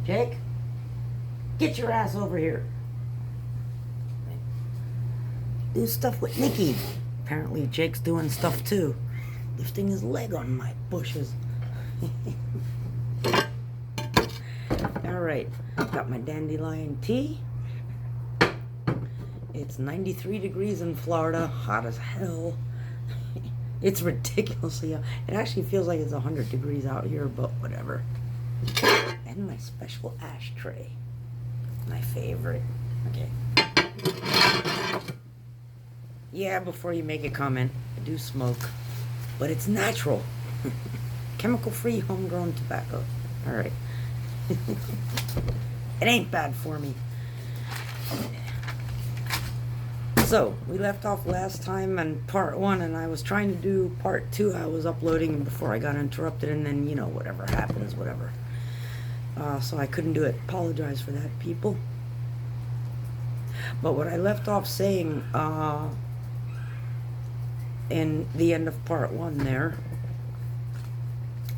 Jake, get your ass over here. Do stuff with Nikki. Apparently Jake's doing stuff too. Lifting his leg on my bushes. Alright, got my dandelion tea. It's 93 degrees in Florida, hot as hell. It's ridiculously hot. It actually feels like it's 100 degrees out here, but whatever. And my special ashtray. My favorite. Okay. Yeah, before you make a comment, I do smoke. But it's natural. Chemical-free, homegrown tobacco. Alright. It ain't bad for me. So, we left off last time on part 1, and I was trying to do part 2. I was uploading before I got interrupted, and then, you know, whatever happens, whatever. So I couldn't do it. Apologize for that, people. But what I left off saying in the end of part 1 there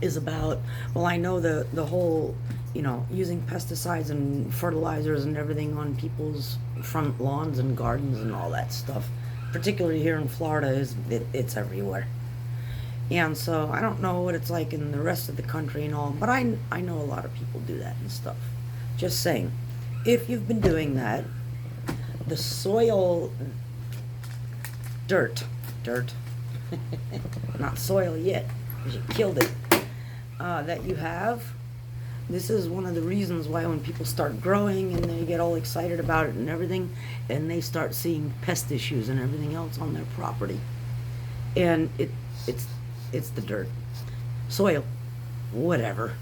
is about, well, I know the whole, you know, using pesticides and fertilizers and everything on people's front lawns and gardens and all that stuff, particularly here in Florida, it's everywhere. And so I don't know what it's like in the rest of the country and all, but I know a lot of people do that and stuff. Just saying, if you've been doing that, the soil, dirt, not soil yet, because you killed it, that you have, this is one of the reasons why when people start growing and they get all excited about it and everything, and they start seeing pest issues and everything else on their property. And it's the dirt, soil, whatever.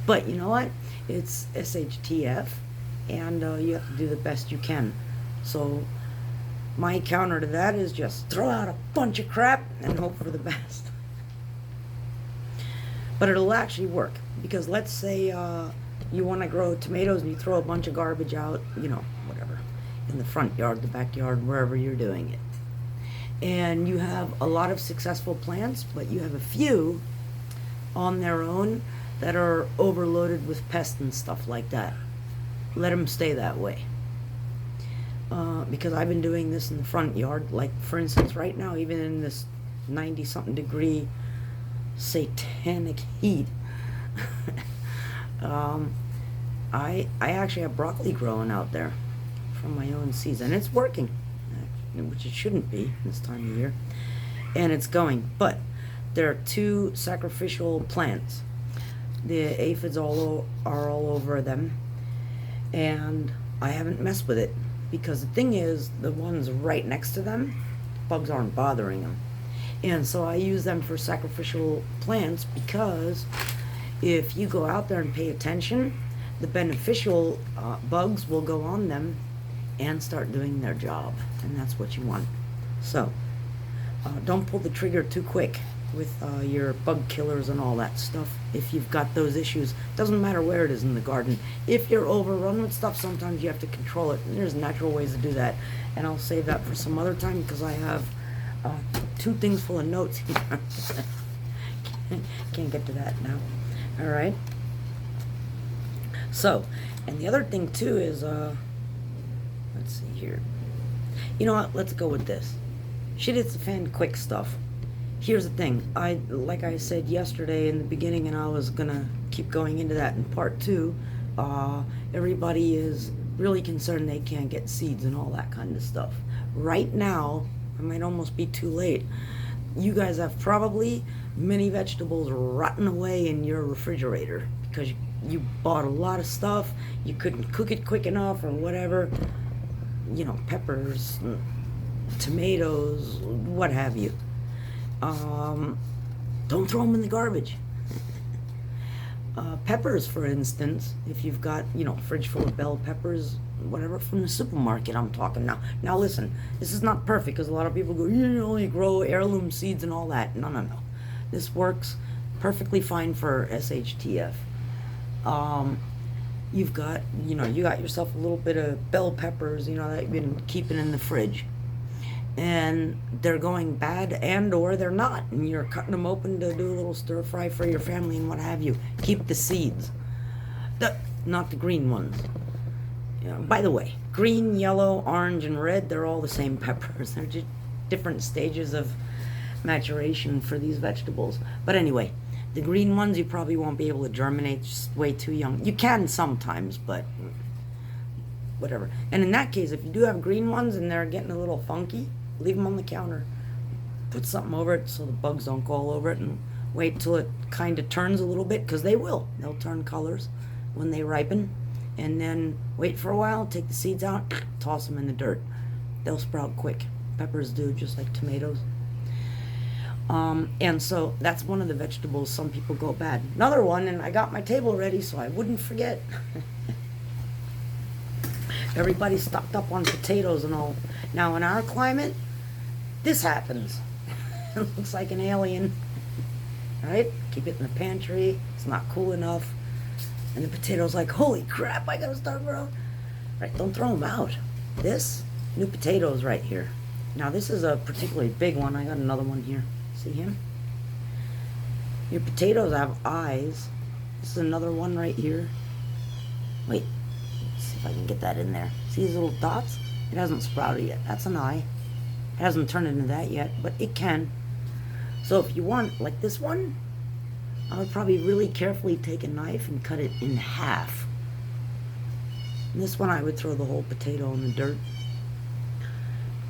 But you know what? It's SHTF, and you have to do the best you can. So my counter to that is just throw out a bunch of crap and hope for the best. But it'll actually work, because let's say you want to grow tomatoes and you throw a bunch of garbage out, you know, whatever, in the front yard, the backyard, wherever you're doing it. And you have a lot of successful plants, but you have a few on their own that are overloaded with pests and stuff like that. Let them stay that way. Because I've been doing this in the front yard, like for instance right now, even in this 90-something degree satanic heat, I actually have broccoli growing out there from my own seeds, and it's working, which it shouldn't be this time of year, and it's going. But there are 2 sacrificial plants. The aphids are all over them, and I haven't messed with it, because the thing is, the ones right next to them, bugs aren't bothering them. And so I use them for sacrificial plants, because if you go out there and pay attention, the beneficial bugs will go on them and start doing their job, and that's what you want. So don't pull the trigger too quick with your bug killers and all that stuff. If you've got those issues, doesn't matter where it is in the garden. If you're overrun with stuff, sometimes you have to control it, and there's natural ways to do that, and I'll save that for some other time, because I have 2 things full of notes here. Can't get to that now. All right. So, and the other thing too is, let's see here. You know what? Let's go with this. Shit hits the fan quick stuff. Here's the thing. Like I said yesterday in the beginning, and I was gonna keep going into that in part 2. Everybody is really concerned they can't get seeds and all that kind of stuff. Right now, it might almost be too late. You guys have probably many vegetables rotting away in your refrigerator because you bought a lot of stuff, you couldn't cook it quick enough or whatever. You know, peppers, tomatoes, what have you. Don't throw them in the garbage. Peppers, for instance, if you've got, you know, a fridge full of bell peppers, whatever, from the supermarket I'm talking now. Now listen, this is not perfect, because a lot of people go, you only grow heirloom seeds and all that. No. This works perfectly fine for SHTF. You've got, you know, you got yourself a little bit of bell peppers, you know, that you've been keeping in the fridge. And they're going bad, and or they're not, and you're cutting them open to do a little stir fry for your family and what have you. Keep the seeds. Not the green ones. By the way, green, yellow, orange, and red, they're all the same peppers. They're just different stages of maturation for these vegetables. But anyway, the green ones you probably won't be able to germinate, just way too young. You can sometimes, but whatever. And in that case, if you do have green ones and they're getting a little funky, leave them on the counter. Put something over it so the bugs don't go all over it, and wait till it kind of turns a little bit, because they will. They'll turn colors when they ripen. And then wait for a while, take the seeds out, toss them in the dirt. They'll sprout quick. Peppers do, just like tomatoes. And so that's one of the vegetables some people go bad. Another one, and I got my table ready so I wouldn't forget. Everybody's stocked up on potatoes and all. Now in our climate, this happens. It looks like an alien. Right? Keep it in the pantry. It's not cool enough. And the potato's like, holy crap, I gotta start growing. Right, don't throw them out. This, new potatoes right here. Now this is a particularly big one. I got another one here. See him? Your potatoes have eyes. This is another one right here. Wait, let's see if I can get that in there. See these little dots? It hasn't sprouted yet. That's an eye. It hasn't turned into that yet, but it can. So if you want, like this one, I would probably really carefully take a knife and cut it in half. And this one I would throw the whole potato in the dirt.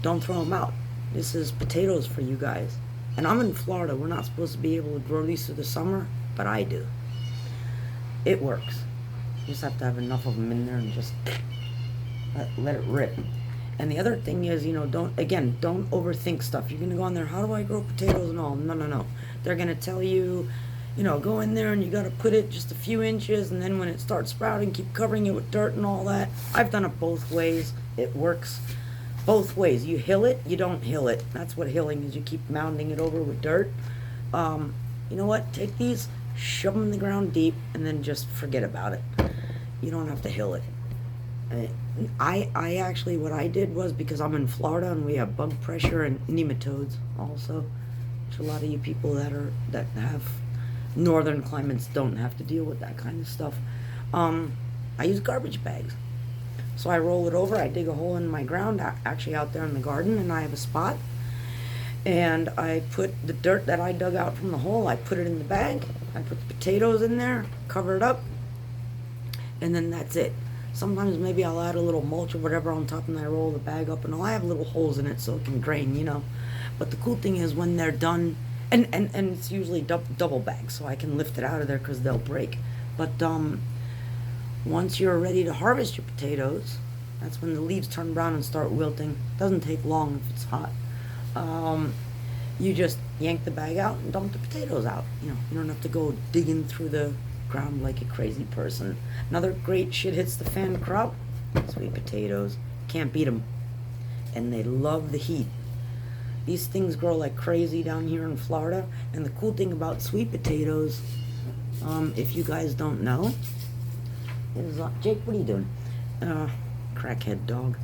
Don't throw them out. This is potatoes for you guys. And I'm in Florida. We're not supposed to be able to grow these through the summer, but I do. It works. You just have to have enough of them in there and just let it rip. And the other thing is, don't overthink stuff. You're going to go in there, how do I grow potatoes and all? No. They're going to tell you, go in there and you got to put it just a few inches, and then when it starts sprouting, keep covering it with dirt and all that. I've done it both ways. It works both ways. You hill it, you don't hill it. That's what hilling is. You keep mounding it over with dirt. You know what? Take these, shove them in the ground deep, and then just forget about it. You don't have to hill it. I actually, what I did was, because I'm in Florida and we have bug pressure and nematodes also, which a lot of you people that have northern climates don't have to deal with that kind of stuff. I use garbage bags. So I roll it over, I dig a hole in my ground, actually out there in the garden, and I have a spot. And I put the dirt that I dug out from the hole, I put it in the bag, I put the potatoes in there, cover it up, and then that's it. Sometimes maybe I'll add a little mulch or whatever on top, and I roll the bag up, and I have little holes in it so it can drain, But the cool thing is when they're done, and it's usually double bags, so I can lift it out of there because they'll break. But once you're ready to harvest your potatoes, that's when the leaves turn brown and start wilting. Doesn't take long if it's hot. You just yank the bag out and dump the potatoes out. You don't have to go digging through the ground like a crazy person. Another great shit hits the fan crop, sweet potatoes. Can't beat them. And they love the heat. These things grow like crazy down here in Florida. And the cool thing about sweet potatoes, if you guys don't know, is, Jake, what are you doing? Crackhead dog.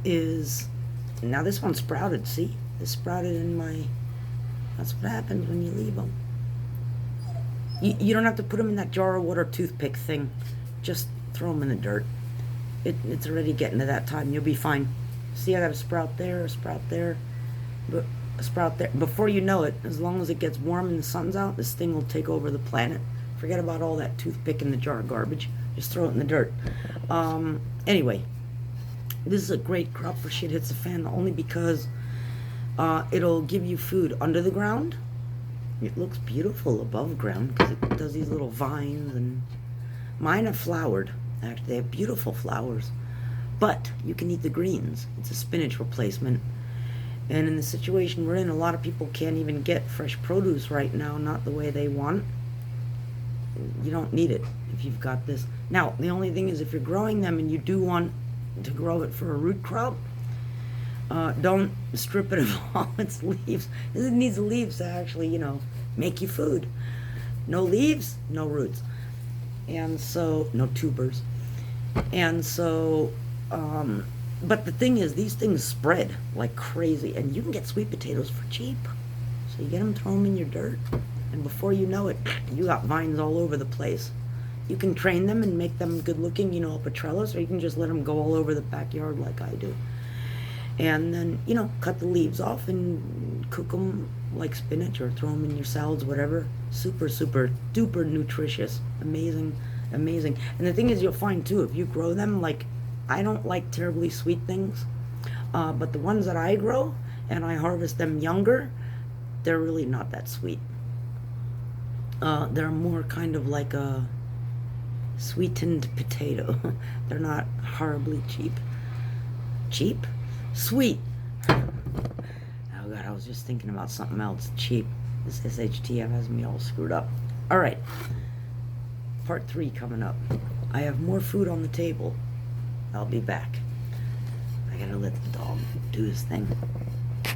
Is, now this one sprouted, see? This sprouted in my, that's what happens when you leave them. You don't have to put them in that jar of water toothpick thing. Just throw them in the dirt. It's already getting to that time. You'll be fine. See, I got a sprout there, a sprout there, a sprout there. Before you know it, as long as it gets warm and the sun's out, this thing will take over the planet. Forget about all that toothpick in the jar of garbage. Just throw it in the dirt. Anyway, this is a great crop for shit hits the fan, only because it'll give you food under the ground. It looks beautiful above ground because it does these little vines, and mine are flowered. Actually, they have beautiful flowers. But you can eat the greens. It's a spinach replacement. And in the situation we're in, a lot of people can't even get fresh produce right now, not the way they want. You don't need it if you've got this. Now, the only thing is if you're growing them and you do want to grow it for a root crop, don't strip it of all its leaves. It needs the leaves to actually, make you food. No leaves, no roots. And so, no tubers. And so, but the thing is, these things spread like crazy, and you can get sweet potatoes for cheap. So you get them, throw them in your dirt, and before you know it, you got vines all over the place. You can train them and make them good looking, up a trellis, or you can just let them go all over the backyard like I do. And then, cut the leaves off and cook them like spinach, or throw them in your salads, whatever. Super, super duper nutritious. Amazing, amazing. And the thing is, you'll find too, if you grow them, like, I don't like terribly sweet things, but the ones that I grow and I harvest them younger, they're really not that sweet. They're more kind of like a sweetened potato. They're not horribly cheap. Cheap? Sweet. Oh God, I was just thinking about something else. Cheap. This SHTF has me all screwed up. All right. Part 3 coming up. I have more food on the table. I'll be back. I gotta let the dog do his thing.